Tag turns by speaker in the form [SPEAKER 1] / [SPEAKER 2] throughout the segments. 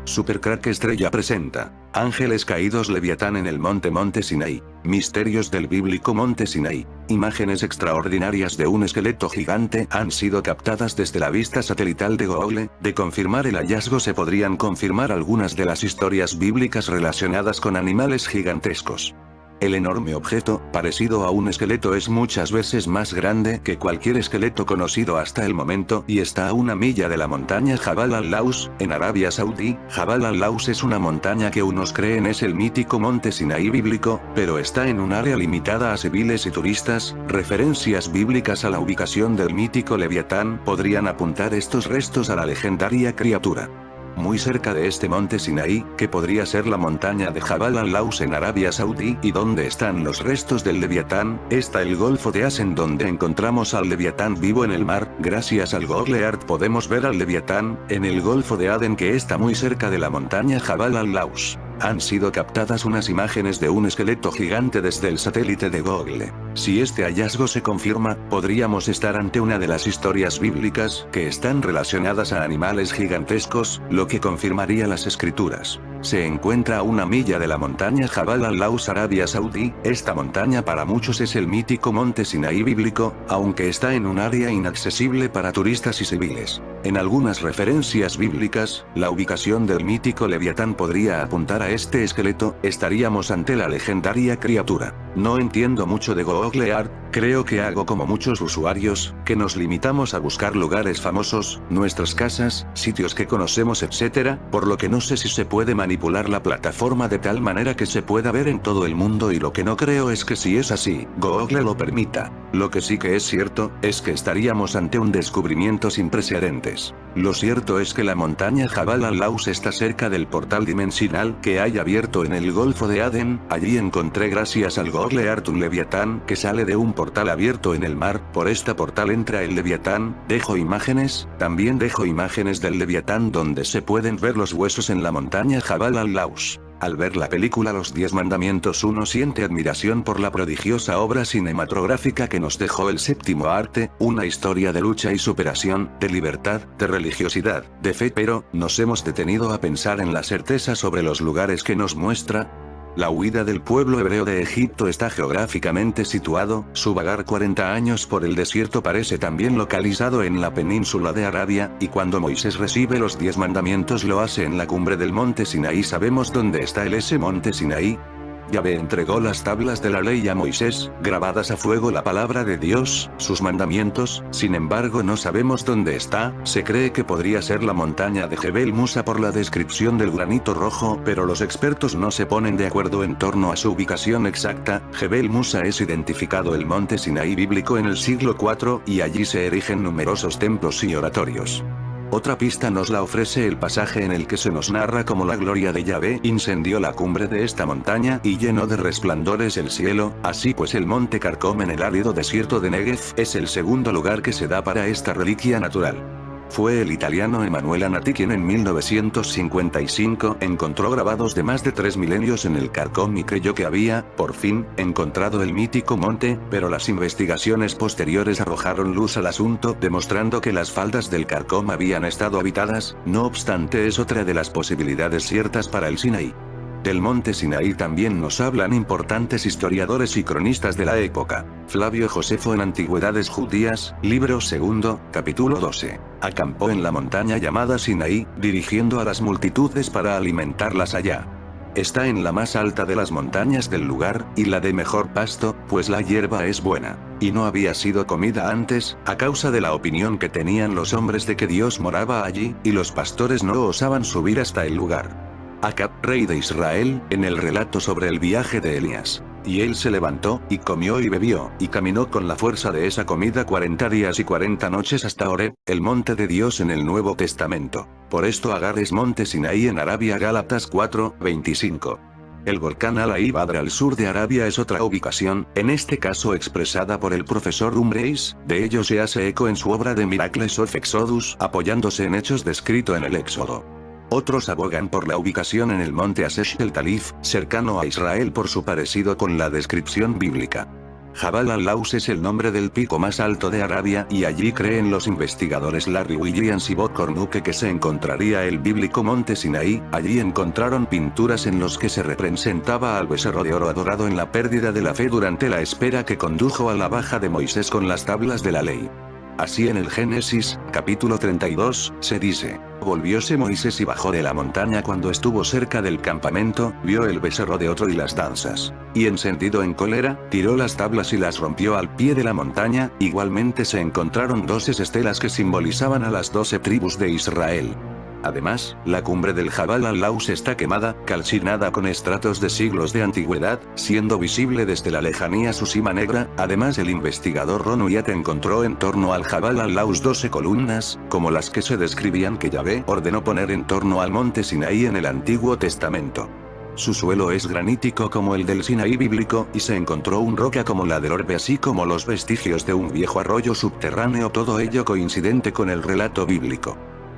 [SPEAKER 1] Supercrack Estrella presenta Ángeles caídos Leviatán en el Monte Sinaí. Misterios del bíblico Monte Sinaí. Imágenes extraordinarias de un esqueleto gigante han sido captadas desde la vista satelital de Google. De confirmar el hallazgo se podrían confirmar algunas de las historias bíblicas relacionadas con animales gigantescos. El enorme objeto, parecido a un esqueleto, es muchas veces más grande que cualquier esqueleto conocido hasta el momento y está a 1 milla de la montaña Jabal al-Laus, en Arabia Saudí. Jabal al-Laus es una montaña que unos creen es el mítico monte Sinaí bíblico, pero está en un área limitada a civiles y turistas. Referencias bíblicas a la ubicación del mítico Leviatán podrían apuntar estos restos a la legendaria criatura. Muy cerca de este monte Sinaí, que podría ser la montaña de Jabal al-Laus en Arabia Saudí y donde están los restos del Leviatán, está el Golfo de Aden donde encontramos al Leviatán vivo en el mar. Gracias al Google Earth podemos ver al Leviatán en el Golfo de Aden, que está muy cerca de la montaña Jabal al-Laus. Han sido captadas unas imágenes de un esqueleto gigante desde el satélite de Google. Si este hallazgo se confirma, podríamos estar ante una de las historias bíblicas que están relacionadas a animales gigantescos, lo que confirmaría las escrituras. Se encuentra a 1 milla de la montaña Jabal al-Laus, Arabia Saudí. Esta montaña para muchos es el mítico monte Sinaí bíblico, aunque está en un área inaccesible para turistas y civiles. En algunas referencias bíblicas, la ubicación del mítico Leviatán podría apuntar a este esqueleto. Estaríamos ante la legendaria criatura. No entiendo mucho de Google Earth, creo que hago como muchos usuarios, que nos limitamos a buscar lugares famosos, nuestras casas, sitios que conocemos, etc., por lo que no sé si se puede manipular la plataforma de tal manera que se pueda ver en todo el mundo, y lo que no creo es que si es así, Google lo permita. Lo que sí que es cierto, es que estaríamos ante un descubrimiento sin precedentes. Lo cierto es que la montaña Jabal al-Laus está cerca del portal dimensional que hay abierto en el Golfo de Aden. Allí encontré, gracias al Google Earth, un Leviatán que sale de un portal abierto en el mar. Por este portal entra el Leviatán. Dejo imágenes, también dejo imágenes del Leviatán donde se pueden ver los huesos en la montaña Jabal al-Laus. Al ver la película Los 10 Mandamientos uno siente admiración por la prodigiosa obra cinematográfica que nos dejó el séptimo arte, una historia de lucha y superación, de libertad, de religiosidad, de fe, pero, ¿nos hemos detenido a pensar en la certeza sobre los lugares que nos muestra? La huida del pueblo hebreo de Egipto está geográficamente situado. Su vagar 40 años por el desierto parece también localizado en la península de Arabia, y cuando Moisés recibe los 10 mandamientos lo hace en la cumbre del monte Sinaí. ¿Sabemos dónde está ese monte Sinaí? Yahvé entregó las tablas de la ley a Moisés, grabadas a fuego, la palabra de Dios, sus mandamientos. Sin embargo, no sabemos dónde está. Se cree que podría ser la montaña de Jebel Musa por la descripción del granito rojo, pero los expertos no se ponen de acuerdo en torno a su ubicación exacta. Jebel Musa es identificado el monte Sinaí bíblico en el siglo IV, y allí se erigen numerosos templos y oratorios. Otra pista nos la ofrece el pasaje en el que se nos narra cómo la gloria de Yahvé incendió la cumbre de esta montaña y llenó de resplandores el cielo. Así pues, el monte Carcom en el árido desierto de Negev es el segundo lugar que se da para esta reliquia natural. Fue el italiano Emanuele Anati quien en 1955 encontró grabados de más de 3 milenios en el Carcom y creyó que había, por fin, encontrado el mítico monte, pero las investigaciones posteriores arrojaron luz al asunto, demostrando que las faldas del Carcom habían estado habitadas. No obstante, es otra de las posibilidades ciertas para el Sinaí. Del monte Sinaí también nos hablan importantes historiadores y cronistas de la época. Flavio Josefo en Antigüedades Judías, libro 2, capítulo 12. Acampó en la montaña llamada Sinaí, dirigiendo a las multitudes para alimentarlas allá. Está en la más alta de las montañas del lugar, y la de mejor pasto, pues la hierba es buena. Y no había sido comida antes, a causa de la opinión que tenían los hombres de que Dios moraba allí, y los pastores no osaban subir hasta el lugar. Acab, rey de Israel, en el relato sobre el viaje de Elías. Y él se levantó, y comió y bebió, y caminó con la fuerza de esa comida 40 días y 40 noches hasta Horeb, el monte de Dios en el Nuevo Testamento. Por esto Agar es monte Sinaí en Arabia. Gálatas 4:25. El volcán Al-Aibadr al sur de Arabia es otra ubicación, en este caso expresada por el profesor Humphreys. De ello se hace eco en su obra The Miracles of Exodus, apoyándose en hechos descritos en el Éxodo. Otros abogan por la ubicación en el monte Asesh el Talif, cercano a Israel por su parecido con la descripción bíblica. Jabal al-Laus es el nombre del pico más alto de Arabia y allí creen los investigadores Larry Williams y Bob Cornuke que se encontraría el bíblico monte Sinaí. Allí encontraron pinturas en los que se representaba al becerro de oro adorado en la pérdida de la fe durante la espera que condujo a la baja de Moisés con las tablas de la ley. Así en el Génesis, capítulo 32, se dice: volvióse Moisés y bajó de la montaña cuando estuvo cerca del campamento, vio el becerro de oro y las danzas. Y encendido en cólera, tiró las tablas y las rompió al pie de la montaña. Igualmente se encontraron 12 estelas que simbolizaban a las 12 tribus de Israel. Además, la cumbre del Jabal al-Laus está quemada, calcinada con estratos de siglos de antigüedad, siendo visible desde la lejanía su cima negra. Además, el investigador Ron Wyatt encontró en torno al Jabal al-Laus 12 columnas, como las que se describían que Yahvé ordenó poner en torno al monte Sinaí en el Antiguo Testamento. Su suelo es granítico como el del Sinaí bíblico, y se encontró una roca como la del Orbe así como los vestigios de un viejo arroyo subterráneo, todo ello coincidente con el relato bíblico.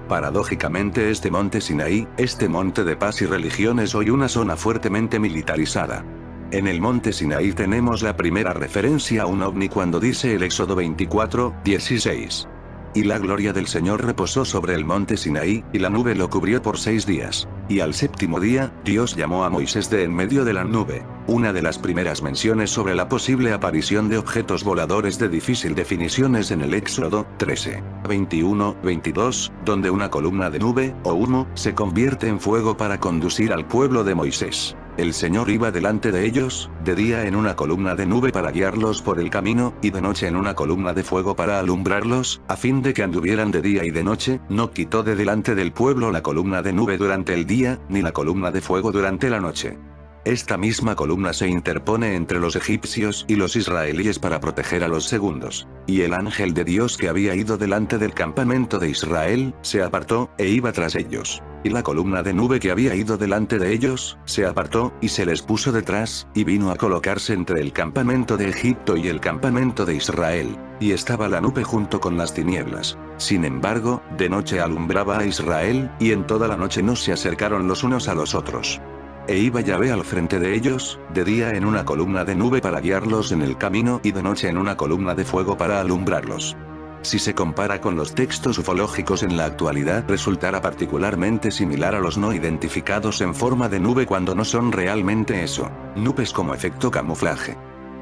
[SPEAKER 1] Paradójicamente este monte Sinaí, este monte de paz y religión es hoy una zona fuertemente militarizada. En el monte Sinaí tenemos la primera referencia a un ovni cuando dice el Éxodo 24:16. Y la gloria del Señor reposó sobre el monte Sinaí, y la nube lo cubrió por 6 días. Y al séptimo día, Dios llamó a Moisés de en medio de la nube. Una de las primeras menciones sobre la posible aparición de objetos voladores de difícil definición es en el Éxodo 13, 21, 22, donde una columna de nube, o humo, se convierte en fuego para conducir al pueblo de Moisés. El Señor iba delante de ellos, de día en una columna de nube para guiarlos por el camino, y de noche en una columna de fuego para alumbrarlos, a fin de que anduvieran de día y de noche. No quitó de delante del pueblo la columna de nube durante el día, ni la columna de fuego durante la noche. Esta misma columna se interpone entre los egipcios y los israelíes para proteger a los segundos. Y el ángel de Dios que había ido delante del campamento de Israel, se apartó, e iba tras ellos. Y la columna de nube que había ido delante de ellos, se apartó, y se les puso detrás, y vino a colocarse entre el campamento de Egipto y el campamento de Israel. Y estaba la nube junto con las tinieblas. Sin embargo, de noche alumbraba a Israel, y en toda la noche no se acercaron los unos a los otros. E iba Yahvé al frente de ellos, de día en una columna de nube para guiarlos en el camino y de noche en una columna de fuego para alumbrarlos. Si se compara con los textos ufológicos en la actualidad, resultará particularmente similar a los no identificados en forma de nube cuando no son realmente eso, nubes como efecto camuflaje.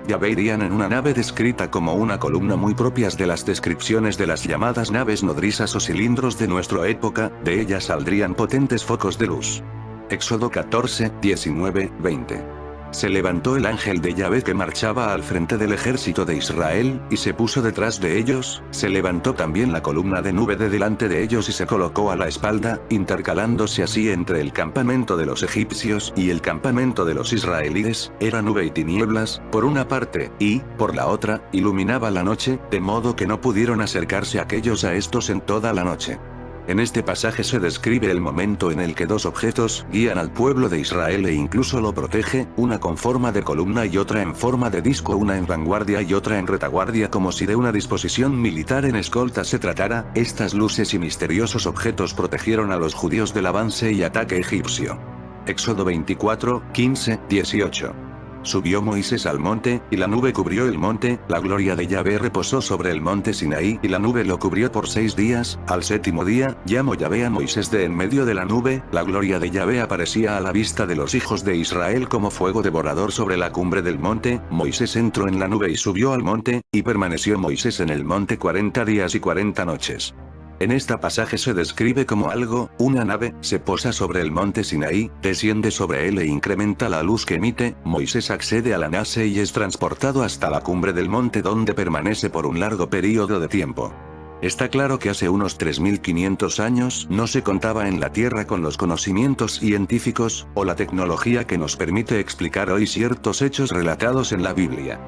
[SPEAKER 1] Yahvé irían en una nave descrita como una columna muy propias de las descripciones de las llamadas naves nodrizas o cilindros de nuestra época, de ellas saldrían potentes focos de luz. Éxodo 14, 19, 20. Se levantó el ángel de Yahvé que marchaba al frente del ejército de Israel, y se puso detrás de ellos. Se levantó también la columna de nube de delante de ellos y se colocó a la espalda, intercalándose así entre el campamento de los egipcios y el campamento de los israelíes. Era nube y tinieblas, por una parte, y, por la otra, iluminaba la noche, de modo que no pudieron acercarse aquellos a estos en toda la noche. En este pasaje se describe el momento en el que dos objetos guían al pueblo de Israel e incluso lo protege, una con forma de columna y otra en forma de disco, una en vanguardia y otra en retaguardia, como si de una disposición militar en escolta se tratara. Estas luces y misteriosos objetos protegieron a los judíos del avance y ataque egipcio. Éxodo 24, 15, 18. Subió Moisés al monte, y la nube cubrió el monte. La gloria de Yahvé reposó sobre el monte Sinaí, y la nube lo cubrió por 6 días. Al séptimo día, llamó Yahvé a Moisés de en medio de la nube. La gloria de Yahvé aparecía a la vista de los hijos de Israel como fuego devorador sobre la cumbre del monte. Moisés entró en la nube y subió al monte, y permaneció Moisés en el monte 40 días y 40 noches. En este pasaje se describe como algo, una nave, se posa sobre el monte Sinaí, desciende sobre él e incrementa la luz que emite. Moisés accede a la nave y es transportado hasta la cumbre del monte donde permanece por un largo periodo de tiempo. Está claro que hace unos 3500 años no se contaba en la Tierra con los conocimientos científicos, o la tecnología que nos permite explicar hoy ciertos hechos relatados en la Biblia.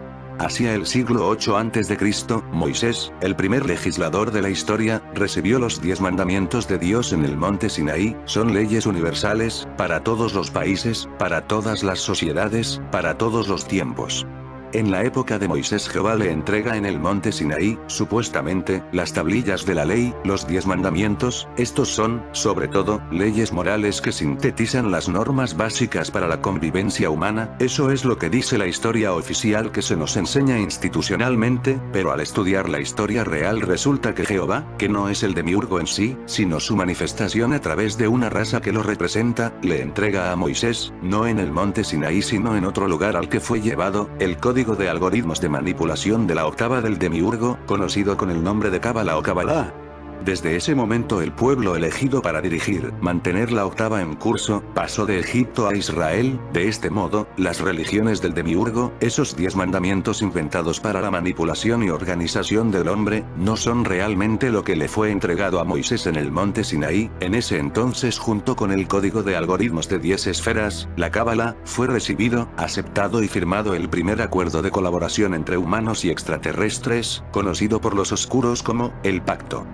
[SPEAKER 1] Hacia el siglo VIII a.C., Moisés, el primer legislador de la historia, recibió los 10 mandamientos de Dios en el monte Sinaí. Son leyes universales, para todos los países, para todas las sociedades, para todos los tiempos. En la época de Moisés, Jehová le entrega en el monte Sinaí, supuestamente, las tablillas de la ley, los 10 mandamientos. Estos son, sobre todo, leyes morales que sintetizan las normas básicas para la convivencia humana. Eso es lo que dice la historia oficial que se nos enseña institucionalmente, pero al estudiar la historia real resulta que Jehová, que no es el demiurgo en sí, sino su manifestación a través de una raza que lo representa, le entrega a Moisés, no en el monte Sinaí sino en otro lugar al que fue llevado, el código de algoritmos de manipulación de la octava del demiurgo, conocido con el nombre de Cábala o Kabbalah. Desde ese momento el pueblo elegido para dirigir, mantener la octava en curso, pasó de Egipto a Israel. De este modo, las religiones del demiurgo, esos 10 mandamientos inventados para la manipulación y organización del hombre, no son realmente lo que le fue entregado a Moisés en el monte Sinaí. En ese entonces, junto con el código de algoritmos de 10 esferas, la Cábala, fue recibido, aceptado y firmado el primer acuerdo de colaboración entre humanos y extraterrestres, conocido por los oscuros como el Pacto.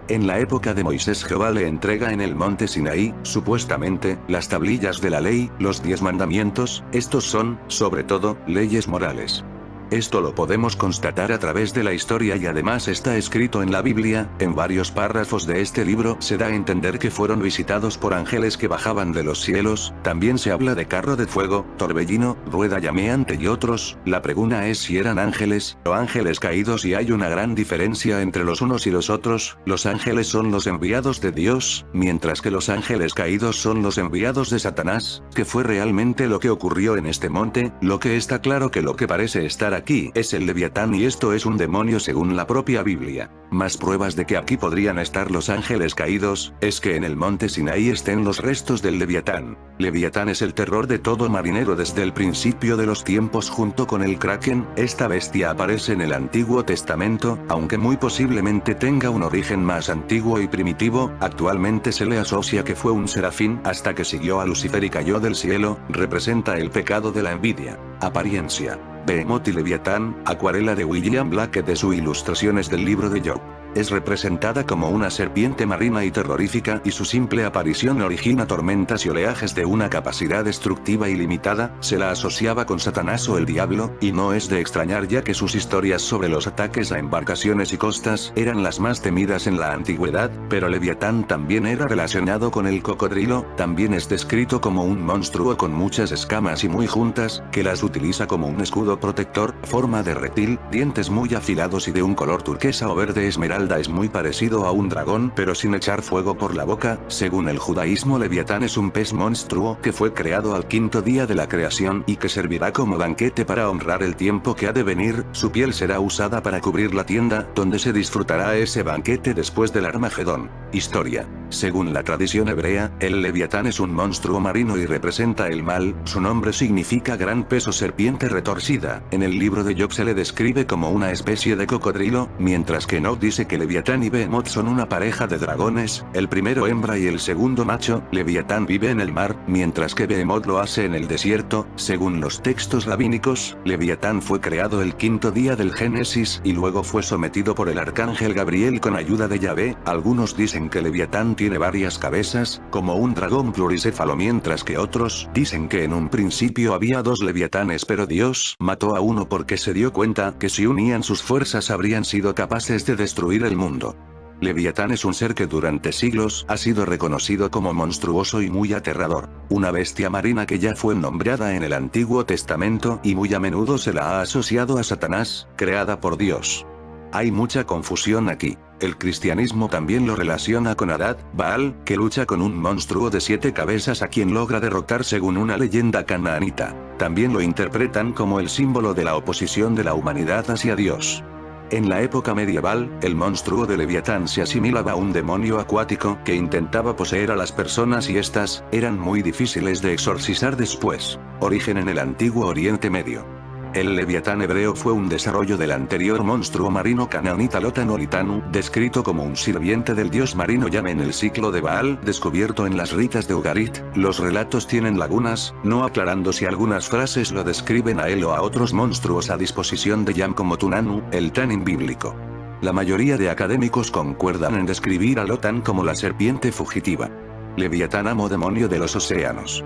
[SPEAKER 1] En la época de Moisés, Jehová le entrega en el monte Sinaí, supuestamente, las tablillas de la ley, los 10 mandamientos. Estos son, sobre todo, leyes morales. Esto lo podemos constatar a través de la historia y además está escrito en la Biblia. En varios párrafos de este libro se da a entender que fueron visitados por ángeles que bajaban de los cielos. También se habla de carro de fuego, torbellino, rueda llameante y otros. La pregunta es si eran ángeles o ángeles caídos, y hay una gran diferencia entre los unos y los otros. Los ángeles son los enviados de Dios, mientras que los ángeles caídos son los enviados de Satanás. ¿Qué fue realmente lo que ocurrió en este monte? Lo que está claro que lo que parece estar aquí es el Leviatán, y esto es un demonio según la propia Biblia. Más pruebas de que aquí podrían estar los ángeles caídos, es que en el monte Sinaí estén los restos del Leviatán. Leviatán es el terror de todo marinero desde el principio de los tiempos junto con el Kraken. Esta bestia aparece en el Antiguo Testamento, aunque muy posiblemente tenga un origen más antiguo y primitivo. Actualmente se le asocia que fue un serafín hasta que siguió a Lucifer y cayó del cielo. Representa el pecado de la envidia. Apariencia. Behemoth y Leviatán, acuarela de William Blackett de sus ilustraciones del libro de Job. Es representada como una serpiente marina y terrorífica, y su simple aparición origina tormentas y oleajes de una capacidad destructiva ilimitada. Se la asociaba con Satanás o el diablo, y no es de extrañar ya que sus historias sobre los ataques a embarcaciones y costas eran las más temidas en la antigüedad. Pero Leviatán también era relacionado con el cocodrilo. También es descrito como un monstruo con muchas escamas y muy juntas, que las utiliza como un escudo protector, forma de reptil, dientes muy afilados y de un color turquesa o verde esmeralda. Es muy parecido a un dragón pero sin echar fuego por la boca. Según el judaísmo, Leviatán es un pez monstruo que fue creado al 5º día de la creación y que servirá como banquete para honrar el tiempo que ha de venir. Su piel será usada para cubrir la tienda, donde se disfrutará ese banquete después del Armagedón. Historia. Según la tradición hebrea, el Leviatán es un monstruo marino y representa el mal. Su nombre significa gran peso, serpiente retorcida. En el libro de Job se le describe como una especie de cocodrilo, mientras que Enoch dice que Leviatán y Behemoth son una pareja de dragones, el primero hembra y el segundo macho. Leviatán vive en el mar, mientras que Behemoth lo hace en el desierto. Según los textos rabínicos, Leviatán fue creado el 5º día del Génesis y luego fue sometido por el arcángel Gabriel con ayuda de Yahvé. Algunos dicen que Leviatán tiene varias cabezas, como un dragón pluricéfalo, mientras que otros dicen que en un principio había 2 Leviatanes, pero Dios mató a uno porque se dio cuenta que si unían sus fuerzas habrían sido capaces de destruir el mundo. Leviatán es un ser que durante siglos ha sido reconocido como monstruoso y muy aterrador, una bestia marina que ya fue nombrada en el Antiguo Testamento y muy a menudo se la ha asociado a Satanás, creada por Dios. Hay mucha confusión aquí. El cristianismo también lo relaciona con Adad, Baal, que lucha con un monstruo de 7 cabezas a quien logra derrotar según una leyenda canaanita. También lo interpretan como el símbolo de la oposición de la humanidad hacia Dios. En la época medieval, el monstruo de Leviatán se asimilaba a un demonio acuático que intentaba poseer a las personas y estas eran muy difíciles de exorcizar después. Origen en el Antiguo Oriente Medio. El Leviatán hebreo fue un desarrollo del anterior monstruo marino canaanita Lotan o Litanu, descrito como un sirviente del dios marino Yahvé en el ciclo de Baal, descubierto en las ritas de Ugarit. Los relatos tienen lagunas, no aclarando si algunas frases lo describen a él o a otros monstruos a disposición de Yam como Tunanu, el Tanin bíblico. La mayoría de académicos concuerdan en describir a Lotan como la serpiente fugitiva. Leviatán, amo demonio de los océanos.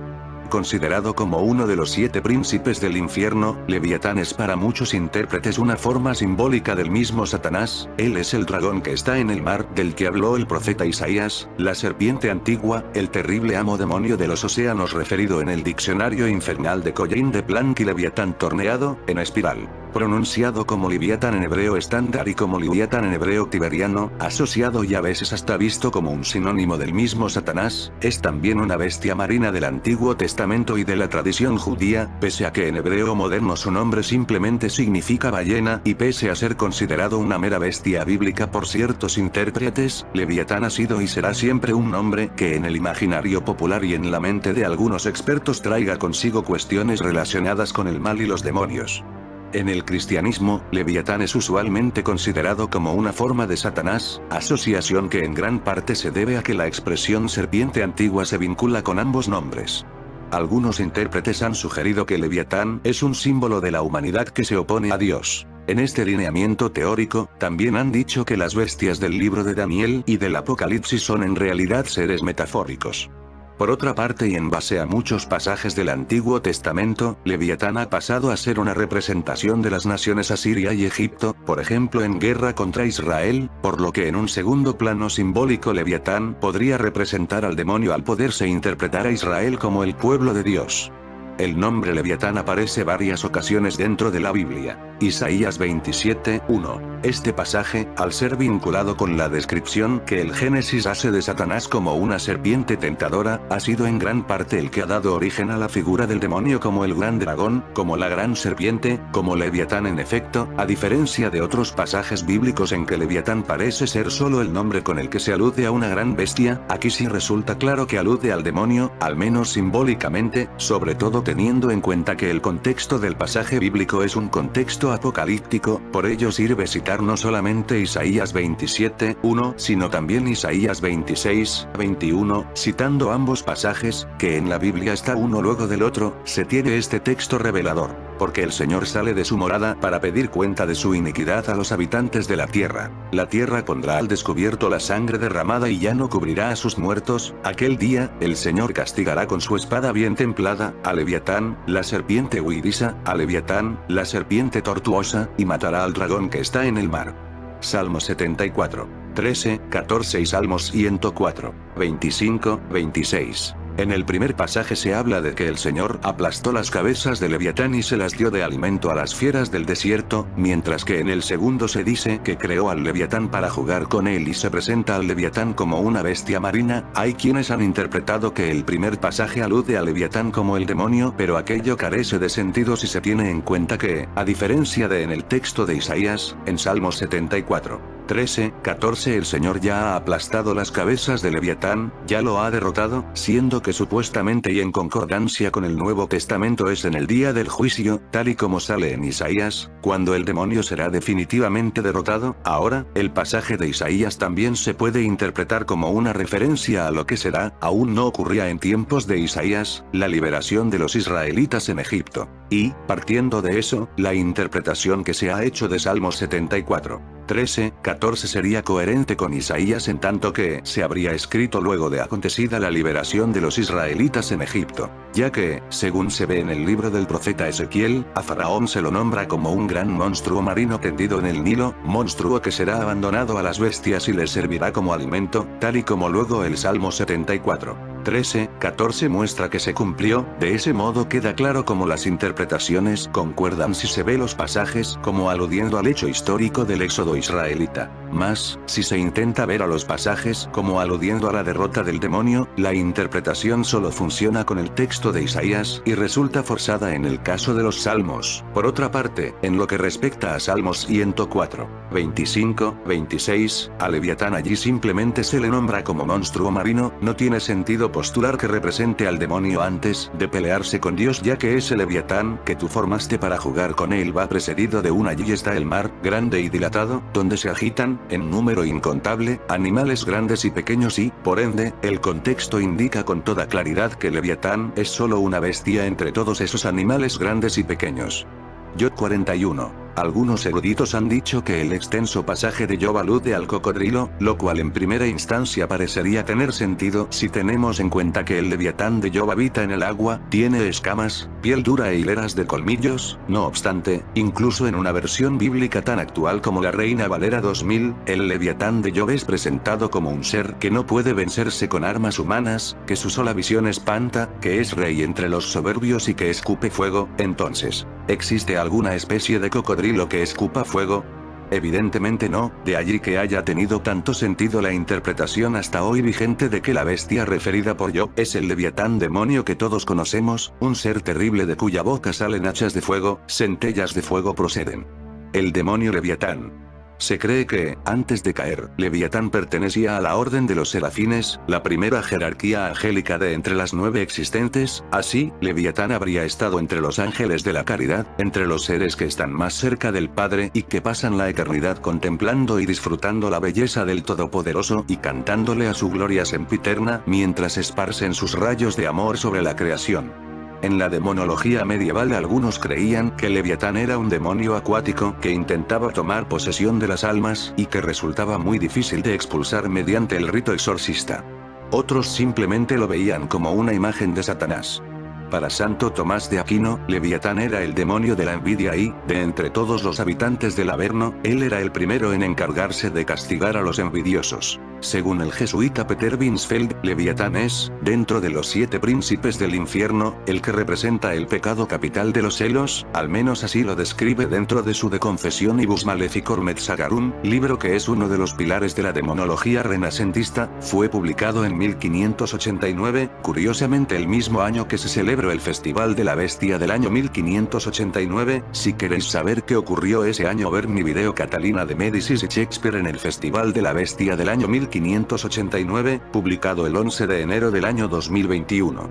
[SPEAKER 1] Considerado como uno de los 7 príncipes del infierno, Leviatán es para muchos intérpretes una forma simbólica del mismo Satanás. Él es el dragón que está en el mar, del que habló el profeta Isaías, la serpiente antigua, el terrible amo demonio de los océanos referido en el diccionario infernal de Collin de Planck, y Leviatán torneado, en espiral. Pronunciado como Leviatán en hebreo estándar y como Leviatán en hebreo tiberiano, asociado y a veces hasta visto como un sinónimo del mismo Satanás, es también una bestia marina del Antiguo Testamento y de la tradición judía, pese a que en hebreo moderno su nombre simplemente significa ballena, y pese a ser considerado una mera bestia bíblica por ciertos intérpretes, Leviatán ha sido y será siempre un nombre que en el imaginario popular y en la mente de algunos expertos traiga consigo cuestiones relacionadas con el mal y los demonios. En el cristianismo, Leviatán es usualmente considerado como una forma de Satanás, asociación que en gran parte se debe a que la expresión serpiente antigua se vincula con ambos nombres. Algunos intérpretes han sugerido que Leviatán es un símbolo de la humanidad que se opone a Dios. En este lineamiento teórico, también han dicho que las bestias del libro de Daniel y del Apocalipsis son en realidad seres metafóricos. Por otra parte, y en base a muchos pasajes del Antiguo Testamento, Leviatán ha pasado a ser una representación de las naciones Asiria y Egipto, por ejemplo en guerra contra Israel, por lo que en un segundo plano simbólico Leviatán podría representar al demonio al poderse interpretar a Israel como el pueblo de Dios. El nombre Leviatán aparece varias ocasiones dentro de la Biblia. Isaías 27:1. Este pasaje, al ser vinculado con la descripción que el Génesis hace de Satanás como una serpiente tentadora, ha sido en gran parte el que ha dado origen a la figura del demonio como el gran dragón, como la gran serpiente, como Leviatán. En efecto, a diferencia de otros pasajes bíblicos en que Leviatán parece ser solo el nombre con el que se alude a una gran bestia, aquí sí resulta claro que alude al demonio, al menos simbólicamente, sobre todo teniendo en cuenta que el contexto del pasaje bíblico es un contexto apocalíptico. Por ello sirve citar no solamente Isaías 27:1, sino también Isaías 26:21, citando ambos pasajes, que en la Biblia está uno luego del otro, se tiene este texto revelador. Porque el Señor sale de su morada para pedir cuenta de su iniquidad a los habitantes de la tierra. La tierra pondrá al descubierto la sangre derramada y ya no cubrirá a sus muertos. Aquel día, el Señor castigará con su espada bien templada, a Leviatán, la serpiente huidisa, a Leviatán, la serpiente tortuosa, y matará al dragón que está en el mar. Salmo 74, 13, 14 y Salmos 104, 25, 26. En el primer pasaje se habla de que el Señor aplastó las cabezas de Leviatán y se las dio de alimento a las fieras del desierto, mientras que en el segundo se dice que creó al Leviatán para jugar con él y se presenta al Leviatán como una bestia marina. Hay quienes han interpretado que el primer pasaje alude a Leviatán como el demonio, pero aquello carece de sentido si se tiene en cuenta que, a diferencia de en el texto de Isaías, en Salmos 74, 13, 14 el Señor ya ha aplastado las cabezas de Leviatán, ya lo ha derrotado, siendo que supuestamente y en concordancia con el Nuevo Testamento es en el día del juicio, tal y como sale en Isaías, cuando el demonio será definitivamente derrotado. Ahora, el pasaje de Isaías también se puede interpretar como una referencia a lo que será, aún no ocurría en tiempos de Isaías, la liberación de los israelitas en Egipto. Y, partiendo de eso, la interpretación que se ha hecho de Salmos 74, 13, 14 sería coherente con Isaías en tanto que se habría escrito luego de acontecida la liberación de los israelitas en Egipto, ya que, según se ve en el libro del profeta Ezequiel, a Faraón se lo nombra como un gran monstruo marino tendido en el Nilo, monstruo que será abandonado a las bestias y les servirá como alimento, tal y como luego el Salmo 74, 13, 14 muestra que se cumplió. De ese modo queda claro cómo las interpretaciones concuerdan si se ve los pasajes como aludiendo al hecho histórico del éxodo israelita. Mas, si se intenta ver a los pasajes como aludiendo a la derrota del demonio, la interpretación solo funciona con el texto de Isaías y resulta forzada en el caso de los Salmos. Por otra parte, en lo que respecta a Salmos 104, 25, 26, a Leviatán allí simplemente se le nombra como monstruo marino. No tiene sentido postular que represente al demonio antes de pelearse con Dios, ya que ese Leviatán que tú formaste para jugar con él va precedido de un allí está el mar, grande y dilatado, donde se agitan, en número incontable, animales grandes y pequeños y, por ende, el contexto indica con toda claridad que Leviatán es solo una bestia entre todos esos animales grandes y pequeños. Job 41, Algunos eruditos han dicho que el extenso pasaje de Job alude al cocodrilo, lo cual en primera instancia parecería tener sentido si tenemos en cuenta que el leviatán de Job habita en el agua, tiene escamas, piel dura e hileras de colmillos. No obstante, incluso en una versión bíblica tan actual como la Reina Valera 2000, el leviatán de Job es presentado como un ser que no puede vencerse con armas humanas, que su sola visión espanta, que es rey entre los soberbios y que escupe fuego. Entonces, ¿existe alguna especie de cocodrilo que escupa fuego? Evidentemente no, de allí que haya tenido tanto sentido la interpretación hasta hoy vigente de que la bestia referida por Job es el leviatán demonio que todos conocemos, un ser terrible de cuya boca salen hachas de fuego, centellas de fuego proceden. El demonio leviatán. Se cree que, antes de caer, Leviatán pertenecía a la orden de los serafines, la primera jerarquía angélica de entre las 9 existentes. Así, Leviatán habría estado entre los ángeles de la caridad, entre los seres que están más cerca del Padre y que pasan la eternidad contemplando y disfrutando la belleza del Todopoderoso y cantándole a su gloria sempiterna mientras esparcen sus rayos de amor sobre la creación. En la demonología medieval algunos creían que Leviatán era un demonio acuático que intentaba tomar posesión de las almas y que resultaba muy difícil de expulsar mediante el rito exorcista. Otros simplemente lo veían como una imagen de Satanás. Para Santo Tomás de Aquino, Leviatán era el demonio de la envidia y, de entre todos los habitantes del Averno, él era el primero en encargarse de castigar a los envidiosos. Según el jesuita Peter Binsfeld, Leviatán es, dentro de los 7 príncipes del infierno, el que representa el pecado capital de los celos, al menos así lo describe dentro de su De Confessionibus Maleficore Metsagarum, libro que es uno de los pilares de la demonología renacentista. Fue publicado en 1589, curiosamente el mismo año que se celebró el Festival de la Bestia del año 1589. Si queréis saber qué ocurrió ese año, ver mi video Catalina de Médicis y Shakespeare en el Festival de la Bestia del año 1589, publicado el 11 de enero del año 2021.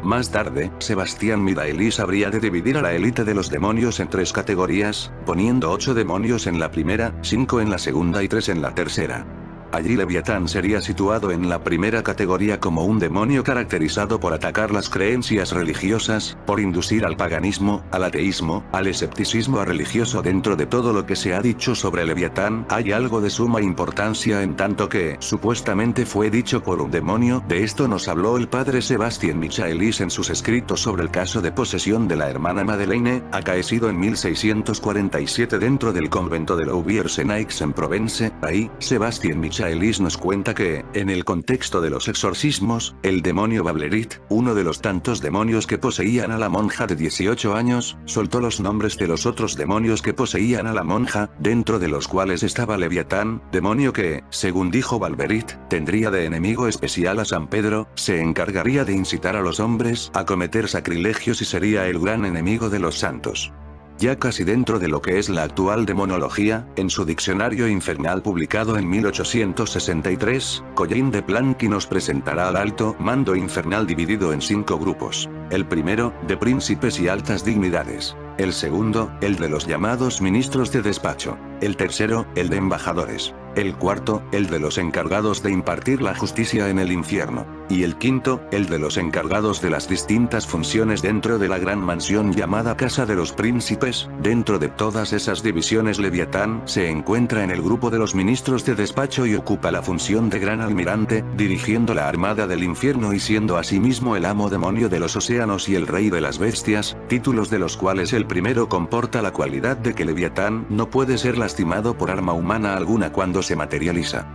[SPEAKER 1] Más tarde, Sebastián Midaelis habría de dividir a la élite de los demonios en 3 categorías, poniendo 8 demonios en la primera, 5 en la segunda y 3 en la tercera. Allí Leviatán sería situado en la primera categoría como un demonio caracterizado por atacar las creencias religiosas, por inducir al paganismo, al ateísmo, al escepticismo religioso. Dentro de todo lo que se ha dicho sobre Leviatán, hay algo de suma importancia en tanto que, supuestamente fue dicho por un demonio. De esto nos habló el padre Sebastián Michaelis en sus escritos sobre el caso de posesión de la hermana Madeleine, acaecido en 1647 dentro del convento de Louviers-en-Aix en Provence. Ahí, Sebastián Michaelis nos cuenta que, en el contexto de los exorcismos, el demonio Bablerit, uno de los tantos demonios que poseían a la monja de 18 años, soltó los nombres de los otros demonios que poseían a la monja, dentro de los cuales estaba Leviatán, demonio que, según dijo Bablerit, tendría de enemigo especial a San Pedro, se encargaría de incitar a los hombres a cometer sacrilegios y sería el gran enemigo de los santos. Ya casi dentro de lo que es la actual demonología, en su diccionario infernal publicado en 1863, Collin de Plancky nos presentará al alto mando infernal dividido en 5 grupos. El primero, de príncipes y altas dignidades. El segundo, el de los llamados ministros de despacho. El tercero, el de embajadores. El cuarto, el de los encargados de impartir la justicia en el infierno. Y el quinto, el de los encargados de las distintas funciones dentro de la gran mansión llamada Casa de los Príncipes. Dentro de todas esas divisiones, Leviatán se encuentra en el grupo de los ministros de despacho y ocupa la función de gran almirante, dirigiendo la armada del infierno y siendo asimismo el amo demonio de los océanos y el rey de las bestias, títulos de los cuales el primero comporta la cualidad de que Leviatán no puede ser lastimado por arma humana alguna cuando se materializa.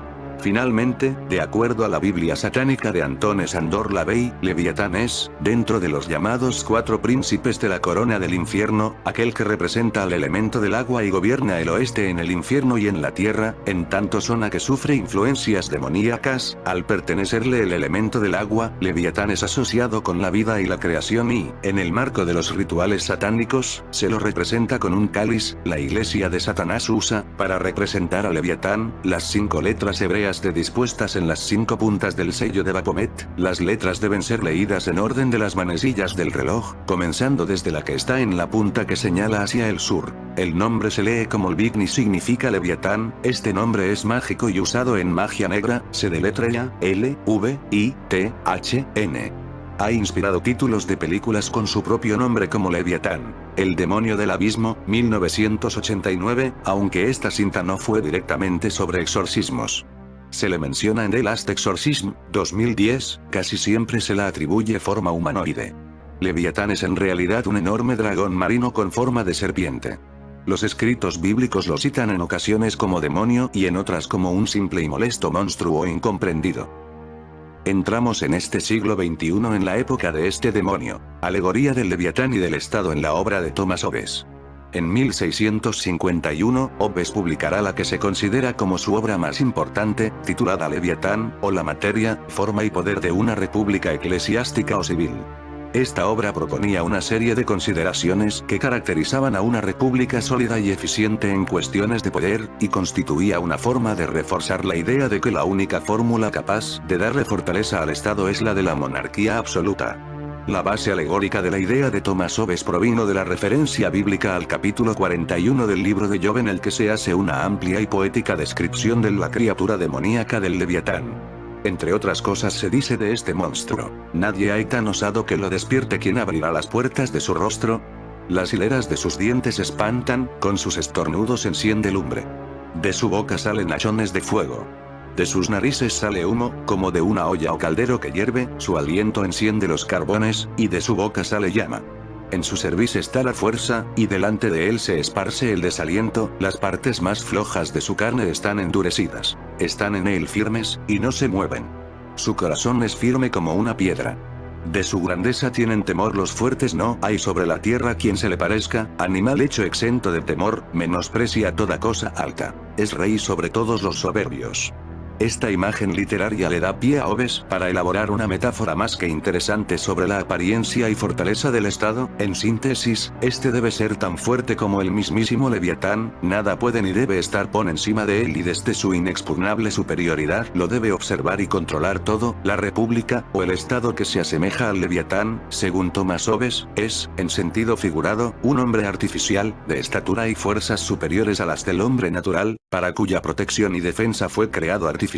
[SPEAKER 1] Finalmente, de acuerdo a la Biblia satánica de Antoine Sandor Lavey, Leviatán es, dentro de los llamados 4 príncipes de la corona del infierno, aquel que representa al elemento del agua y gobierna el oeste en el infierno y en la tierra, en tanto zona que sufre influencias demoníacas. Al pertenecerle el elemento del agua, Leviatán es asociado con la vida y la creación y, en el marco de los rituales satánicos, se lo representa con un cáliz. La iglesia de Satanás usa, para representar a Leviatán, las 5 letras hebreas dispuestas en las 5 puntas del sello de Baphomet. Las letras deben ser leídas en orden de las manecillas del reloj, comenzando desde la que está en la punta que señala hacia el sur. El nombre se lee como Lvigni, significa Leviatán. Este nombre es mágico y usado en magia negra, se deletrea L-V-I-T-H-N. Ha inspirado títulos de películas con su propio nombre como Leviatán, El demonio del abismo, 1989, aunque esta cinta no fue directamente sobre exorcismos. Se le menciona en The Last Exorcism, 2010, casi siempre se la atribuye forma humanoide. Leviatán es en realidad un enorme dragón marino con forma de serpiente. Los escritos bíblicos lo citan en ocasiones como demonio y en otras como un simple y molesto monstruo incomprendido. Entramos en este siglo XXI en la época de este demonio, alegoría del Leviatán y del Estado en la obra de Thomas Hobbes. En 1651, Hobbes publicará la que se considera como su obra más importante, titulada Leviatán, o la materia, forma y poder de una república eclesiástica o civil. Esta obra proponía una serie de consideraciones que caracterizaban a una república sólida y eficiente en cuestiones de poder, y constituía una forma de reforzar la idea de que la única fórmula capaz de darle fortaleza al Estado es la de la monarquía absoluta. La base alegórica de la idea de Thomas Hobbes provino de la referencia bíblica al capítulo 41 del libro de Job en el que se hace una amplia y poética descripción de la criatura demoníaca del Leviatán. Entre otras cosas se dice de este monstruo: nadie hay tan osado que lo despierte. ¿Quién abrirá las puertas de su rostro? Las hileras de sus dientes espantan, con sus estornudos enciende lumbre. De su boca salen hachones de fuego. De sus narices sale humo, como de una olla o caldero que hierve, su aliento enciende los carbones, y de su boca sale llama. En su cerviz está la fuerza, y delante de él se esparce el desaliento, las partes más flojas de su carne están endurecidas. Están en él firmes, y no se mueven. Su corazón es firme como una piedra. De su grandeza tienen temor los fuertes, no hay sobre la tierra quien se le parezca, animal hecho exento de temor, menosprecia toda cosa alta. Es rey sobre todos los soberbios. Esta imagen literaria le da pie a Hobbes para elaborar una metáfora más que interesante sobre la apariencia y fortaleza del Estado. En síntesis, este debe ser tan fuerte como el mismísimo Leviatán, nada puede ni debe estar por encima de él y desde su inexpugnable superioridad lo debe observar y controlar todo. La república, o el Estado que se asemeja al Leviatán, según Thomas Hobbes, es, en sentido figurado, un hombre artificial, de estatura y fuerzas superiores a las del hombre natural, para cuya protección y defensa fue creado artificialmente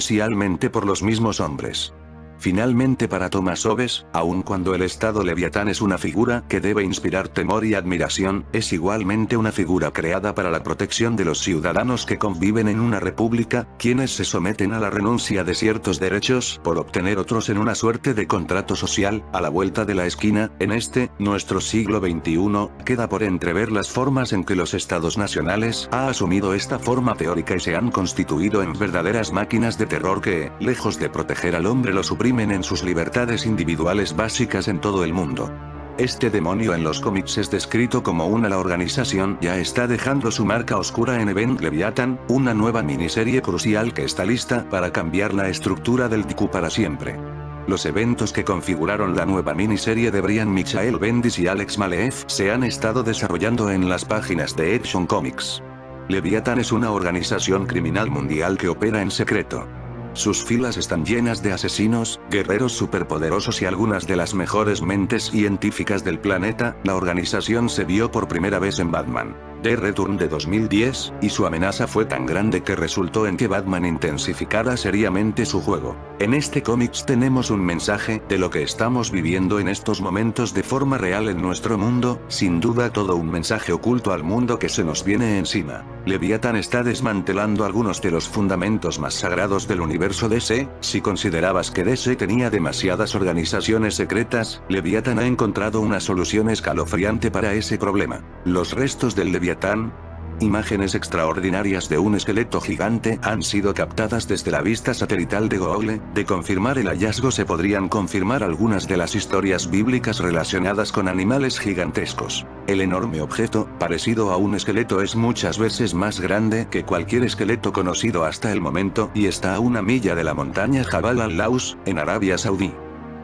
[SPEAKER 1] por los mismos hombres. Finalmente, para Thomas Hobbes, aun cuando el Estado Leviatán es una figura que debe inspirar temor y admiración, es igualmente una figura creada para la protección de los ciudadanos que conviven en una república, quienes se someten a la renuncia de ciertos derechos por obtener otros en una suerte de contrato social. A la vuelta de la esquina, en este, nuestro siglo XXI, queda por entrever las formas en que los estados nacionales han asumido esta forma teórica y se han constituido en verdaderas máquinas de terror que, lejos de proteger al hombre, lo suprimen en sus libertades individuales básicas en todo el mundo. Este demonio en los cómics es descrito como la organización ya está dejando su marca oscura en Event Leviathan, una nueva miniserie crucial que está lista para cambiar la estructura del DQ para siempre. Los eventos que configuraron la nueva miniserie de Brian Michael Bendis y Alex Maleev se han estado desarrollando en las páginas de Action Comics. Leviathan es una organización criminal mundial que opera en secreto. Sus filas están llenas de asesinos, guerreros superpoderosos y algunas de las mejores mentes científicas del planeta. La organización se vio por primera vez en Batman: The Return de 2010, y su amenaza fue tan grande que resultó en que Batman intensificara seriamente su juego. En este cómics tenemos un mensaje de lo que estamos viviendo en estos momentos de forma real en nuestro mundo, sin duda todo un mensaje oculto al mundo que se nos viene encima. Leviathan está desmantelando algunos de los fundamentos más sagrados del universo DC. Si considerabas que DC tenía demasiadas organizaciones secretas, Leviathan ha encontrado una solución escalofriante para ese problema. Los restos del Leviatán, imágenes extraordinarias de un esqueleto gigante, han sido captadas desde la vista satelital de Google. De confirmar el hallazgo se podrían confirmar algunas de las historias bíblicas relacionadas con animales gigantescos. El enorme objeto, parecido a un esqueleto, es muchas veces más grande que cualquier esqueleto conocido hasta el momento y está a 1 milla de la montaña Jabal al-Laus, en Arabia Saudí.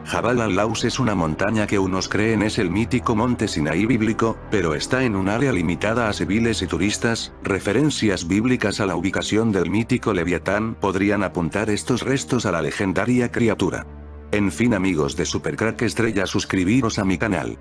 [SPEAKER 1] Jabal al-Laus es una montaña que unos creen es el mítico monte Sinaí bíblico, pero está en un área limitada a civiles y turistas. Referencias bíblicas a la ubicación del mítico Leviatán podrían apuntar estos restos a la legendaria criatura. En fin, amigos de Supercrack Estrella, suscribiros a mi canal.